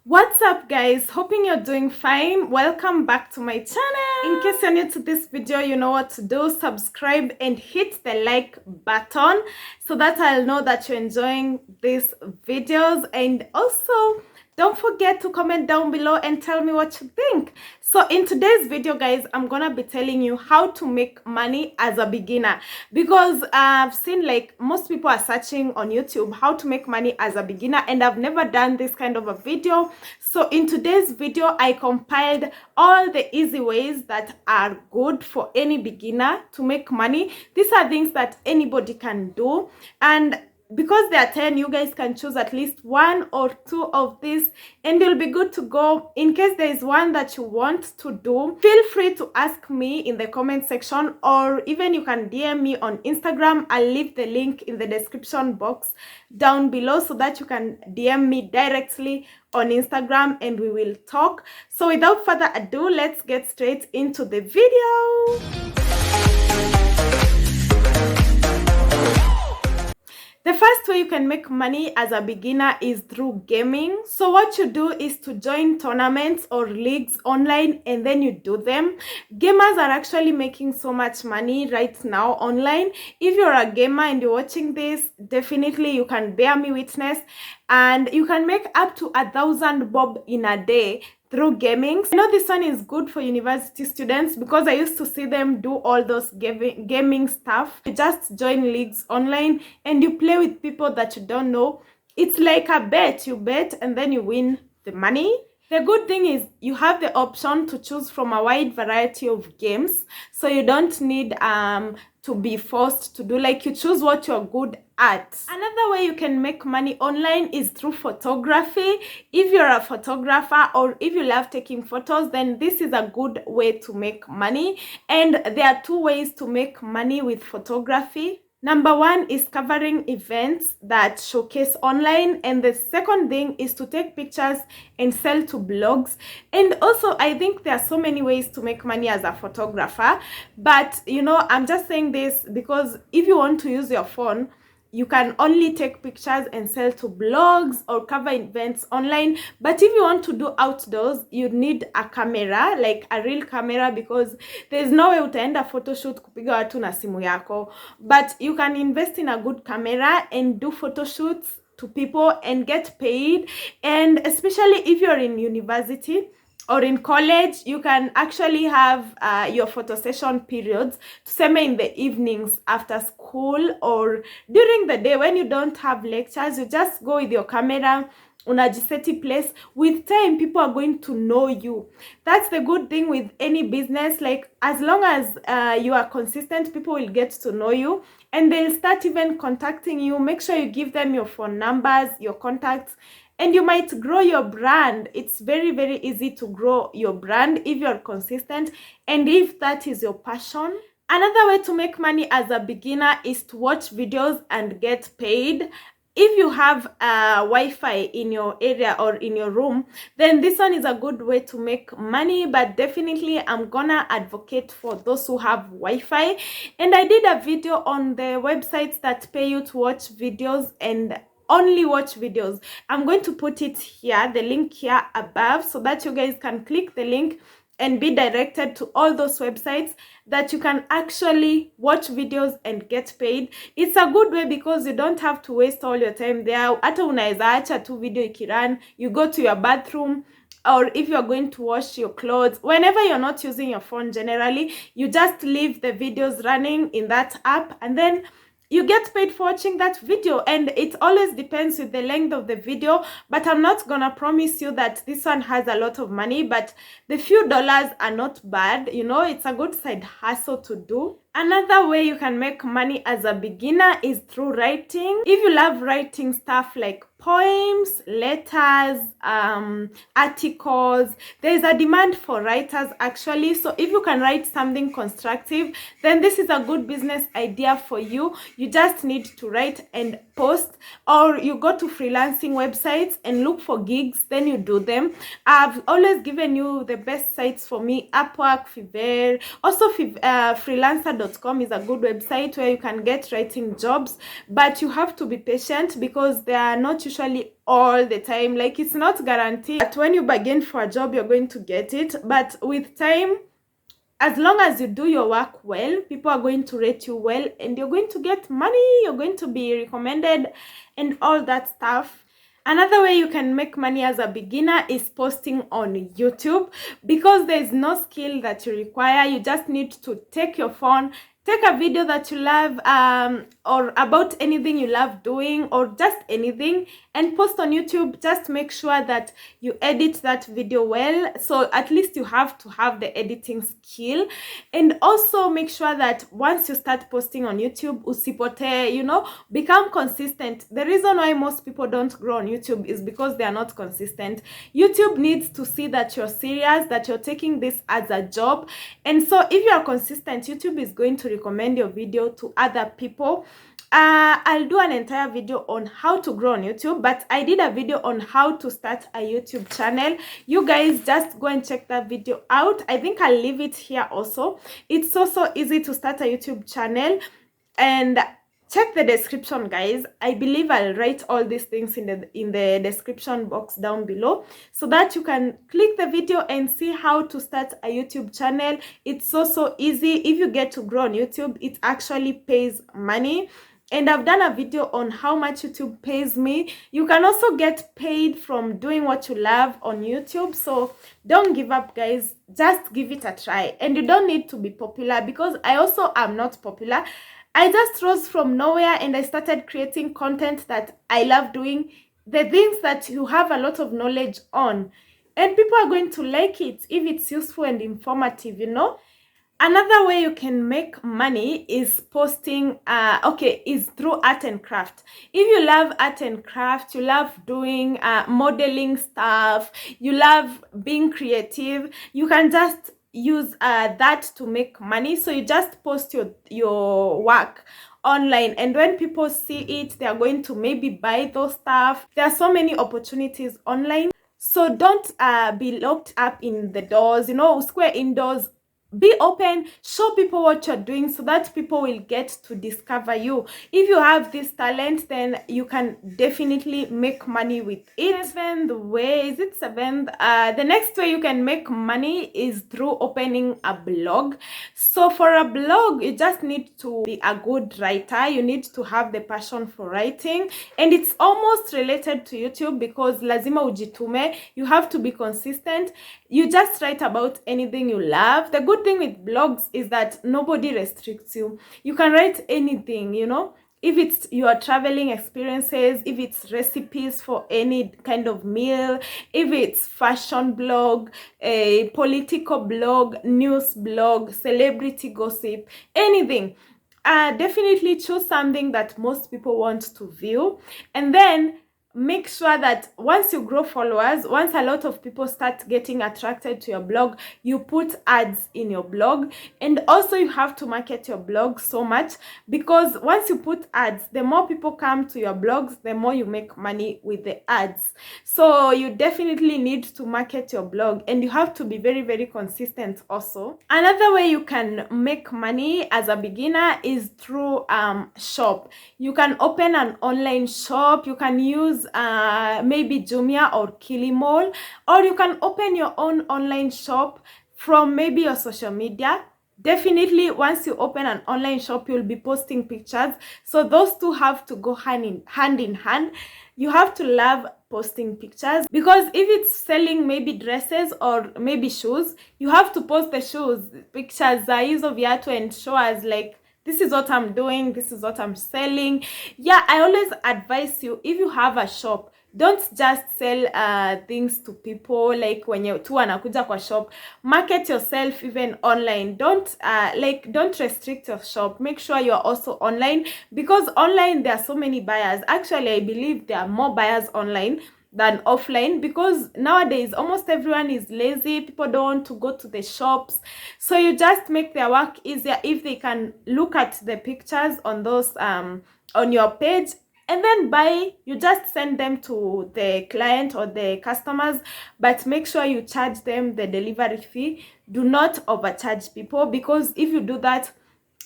What's up, guys? Hoping you're doing fine. Welcome back to my channel. In case you're new to this video, you know what to do. Subscribe and hit the like button so that I'll know that you're enjoying these videos. And also, don't forget to comment down below and tell me what you think. So in today's video, guys, I'm gonna be telling you how to make money as a beginner, because I've seen like most people are searching on YouTube how to make money as a beginner, and I've never done this kind of a video. So in today's video, I compiled all the easy ways that are good for any beginner to make money. These are things that anybody can do, and because there are 10, you guys can choose at least one or two of these and you'll be good to go. In case there is one that you want to do, feel free to ask me in the comment section, or even you can DM me on Instagram. I'll leave the link in the description box down below so that you can DM me directly on Instagram and we will talk. So without further ado, let's get straight into the video. The first way you can make money as a beginner is through gaming. So what you do is to join tournaments or leagues online and then you do them. Gamers are actually making so much money right now online. If you're a gamer and you're watching this, definitely you can bear me witness, and you can make up to 1,000 bob in a day through gaming. I know this one is good for university students because I used to see them do all those gaming stuff. You just join leagues online and you play with people that you don't know. It's like a bet. You bet and then you win the money. The good thing is you have the option to choose from a wide variety of games, so you don't need to be forced to do, like, you choose what you're good at. Another way you can make money online is through photography. If you're a photographer or if you love taking photos, then this is a good way to make money. And there are two ways to make money with photography. Number one is covering events that showcase online, and the second thing is to take pictures and sell to blogs. And also, I think there are so many ways to make money as a photographer, but you know, I'm just saying this because if you want to use your phone, you can only take pictures and sell to blogs or cover events online. But if you want to do outdoors, you need a camera, like a real camera, because there's no way utaenda photo shoot kupiga watu na simu yako. But you can invest in a good camera and do photo shoots to people and get paid. And especially if you're in university or in college, you can actually have your photo session periods, tuseme in the evenings after school or during the day when you don't have lectures. You just go with your camera, unajiseti place. With time, people are going to know you. That's the good thing with any business. Like, as long as you are consistent, people will get to know you and they'll start even contacting you. Make sure you give them your phone numbers, your contacts, and you might grow your brand. It's very, very easy to grow your brand if you're consistent and if that is your passion. Another way to make money as a beginner is to watch videos and get paid. If you have Wi-Fi in your area or in your room, then this one is a good way to make money. But definitely I'm gonna advocate for those who have Wi-Fi. And I did a video on the websites that pay you to watch videos and only watch videos. I'm going to put it here, the link here above, so that you guys can click the link and be directed to all those websites that you can actually watch videos and get paid. It's a good way because you don't have to waste all your time there. Hata unaeza acha tu video ikiran, you go to your bathroom, or if you're going to wash your clothes, whenever you're not using your phone generally, you just leave the videos running in that app and then you get paid for watching that video. And it always depends with the length of the video, but I'm not gonna promise you that this one has a lot of money, but the few dollars are not bad. You know, it's a good side hustle to do. Another way you can make money as a beginner is through writing. If you love writing stuff like poems, letters, articles, there is a demand for writers actually. So if you can write something constructive, then this is a good business idea for you. You just need to write and post, or you go to freelancing websites and look for gigs, then you do them. I've always given you the best sites for me: Upwork, Fiverr. Also freelancer.com is a good website where you can get writing jobs, but you have to be patient because they are not usually all the time. Like, it's not guaranteed that when you bargain for a job you're going to get it, but with time, as long as you do your work well, people are going to rate you well, and you're going to get money, you're going to be recommended, and all that stuff. Another way you can make money as a beginner is posting on YouTube, because there's no skill that you require. You just need to take your phone, take a video that you love, or about anything you love doing, or just anything, and post on YouTube. Just make sure that you edit that video well, so at least you have to have the editing skill. And also make sure that once you start posting on YouTube, usipote, you know, become consistent. The reason why most people don't grow on YouTube is because they are not consistent. YouTube needs to see that you're serious, that you're taking this as a job. And so if you are consistent, YouTube is going to recommend your video to other people. I'll do an entire video on how to grow on YouTube, but I did a video on how to start a YouTube channel. You guys just go and check that video out. I think I'll leave it here also. It's so easy to start a YouTube channel, and check the description, guys. I believe I'll write all these things in the description box down below, so that you can click the video and see how to start a YouTube channel. It's so easy. If you get to grow on YouTube, it actually pays money. And I've done a video on how much YouTube pays me. You can also get paid from doing what you love on YouTube. So don't give up, guys. Just give it a try. And you don't need to be popular, because I also am not popular. I just rose from nowhere and I started creating content that I love doing, the things that you have a lot of knowledge on. And people are going to like it if it's useful and informative, you know. Another way you can make money is posting, is through art and craft. If you love art and craft, you love doing modeling stuff, you love being creative, you can just use that to make money. So you just post your work online, and when people see it, they are going to maybe buy those stuff. There are so many opportunities online. So don't be locked up in the doors, you know, square indoors. Be open, show people what you're doing, so that people will get to discover you. If you have this talent, then you can definitely make money with it. Seventh? The next way you can make money is through opening a blog. So for a blog, you just need to be a good writer. You need to have the passion for writing, and it's almost related to YouTube, because lazima ujitume. You have to be consistent. You just write about anything you love. The good thing with blogs is that nobody restricts you. You can write anything, you know. If it's your traveling experiences, if it's recipes for any kind of meal, if it's fashion blog, a political blog, news blog, celebrity gossip, anything. Definitely choose something that most people want to view, and then make sure that once you grow followers, once a lot of people start getting attracted to your blog, you put ads in your blog. And also you have to market your blog so much, because once you put ads, the more people come to your blogs, the more you make money with the ads. So you definitely need to market your blog, and you have to be very consistent also. Another way you can make money as a beginner is through shop. You can open an online shop. You can use maybe Jumia or Kilimall, or you can open your own online shop from maybe your social media. Definitely, once you open an online shop, you'll be posting pictures. So those two have to go hand in hand. You have to love posting pictures, because if it's selling maybe dresses or maybe shoes, you have to post the shoes, pictures, of viatu, and show us like, this is what I'm doing, this is what I'm selling. Yeah, I always advise you, if you have a shop, don't just sell things to people. Like when you tu wanakuja kwa shop, market yourself even online. Don't restrict your shop. Make sure you're also online, because online there are so many buyers. Actually, I believe there are more buyers online than offline, because nowadays almost everyone is lazy. People don't want to go to the shops, so you just make their work easier if they can look at the pictures on those on your page and then buy. You just send them to the client or the customers, but make sure you charge them the delivery fee. Do not overcharge people, because if you do that,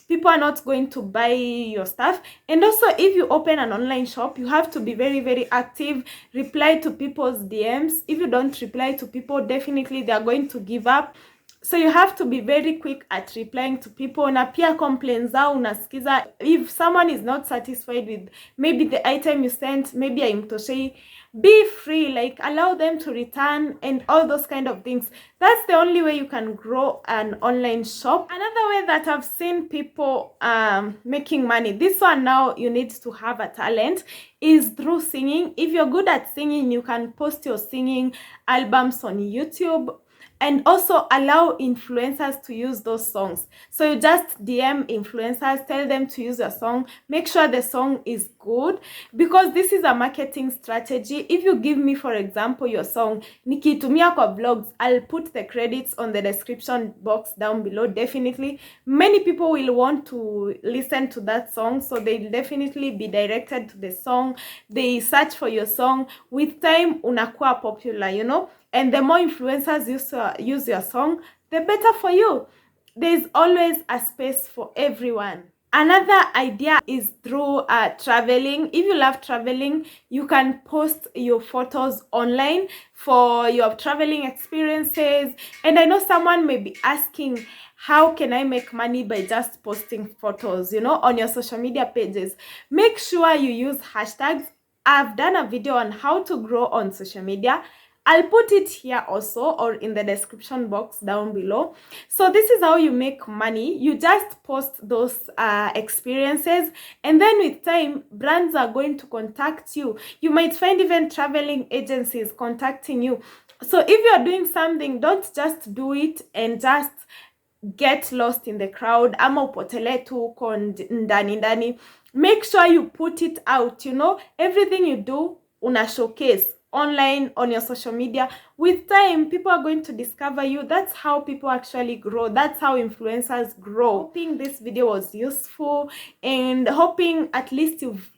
people are not going to buy your stuff. And also, if you open an online shop, you have to be very, very active, reply to people's DMs. If you don't reply to people, definitely they are going to give up. So you have to be very quick at replying to people. Na pia complaints zao unasikiza. If someone is not satisfied with maybe the item you sent, maybe haimtoshei, be free, like allow them to return and all those kind of things. That's the only way you can grow an online shop. Another way that I've seen people making money, this one now you need to have a talent, is through singing. If you're good at singing, you can post your singing albums on YouTube and also allow influencers to use those songs. So you just DM influencers, tell them to use your song, make sure the song is good, because this is a marketing strategy. If you give me, for example, your song, nikitumia kwa vlogs, I'll put the credits on the description box down below. Definitely many people will want to listen to that song, so they'll definitely be directed to the song. They search for your song. With time unakuwa popular, you know. And the more influencers use your song, the better for you. There's always a space for everyone. Another idea is through traveling. If you love traveling, you can post your photos online for your traveling experiences. And I know someone may be asking, how can I make money by just posting photos, you know, on your social media pages? Make sure you use hashtags. I've done a video on how to grow on social media. I'll put it here also, or in the description box down below. So this is how you make money. You just post those experiences, and then with time, brands are going to contact you. You might find even traveling agencies contacting you. So if you're doing something, don't just do it and just get lost in the crowd, ama upotele tu uko ndani ndani. Make sure you put it out, you know. Everything you do, una showcase online, on your social media. With time, people are going to discover you. That's how people actually grow. That's how influencers grow. Hoping this video was useful, and hoping at least you've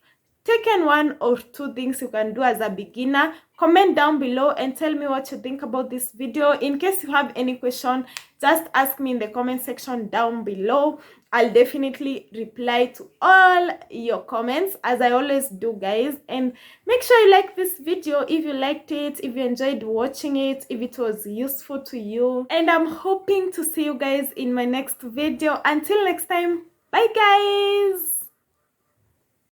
taken one or two things you can do as a beginner. Comment down below and tell me what you think about this video. In case you have any question, just ask me in the comment section down below. I'll definitely reply to all your comments, as I always do, guys. And make sure you like this video if you liked it, if you enjoyed watching it, if it was useful to you. And I'm hoping to see you guys in my next video. Until next time, bye guys.